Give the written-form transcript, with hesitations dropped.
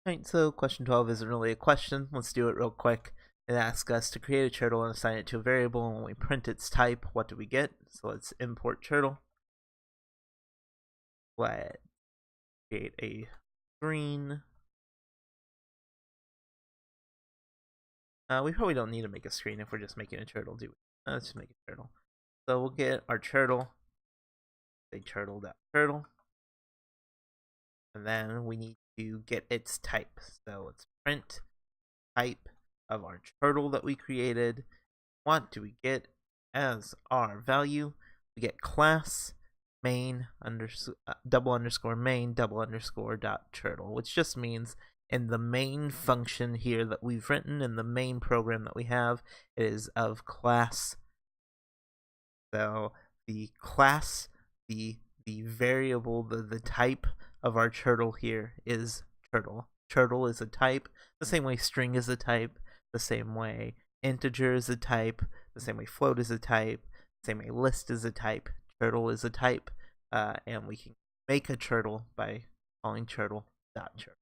Alright, so question 12 isn't really a question. Let's do it real quick. It asks us to create a turtle and assign it to a variable, and when we print its type, what do we get? So let's import turtle. Let's create a screen. We probably don't need to make a screen if we're just making a turtle, do we? Let's just make a turtle. So we'll get our turtle, say turtle.turtle, and then we need to get its type. So let's print type of our turtle that we created. What do we get as our value? We get class main double underscore main double underscore dot turtle, which just means in the main function here that we've written in the main program that we have, it is of class. So the class, the variable, the type of our turtle here is turtle. Turtle is a type, the same way string is a type, the same way integer is a type, the same way float is a type, the same way list is a type. Turtle is a type, and we can make a turtle by calling turtle.turtle.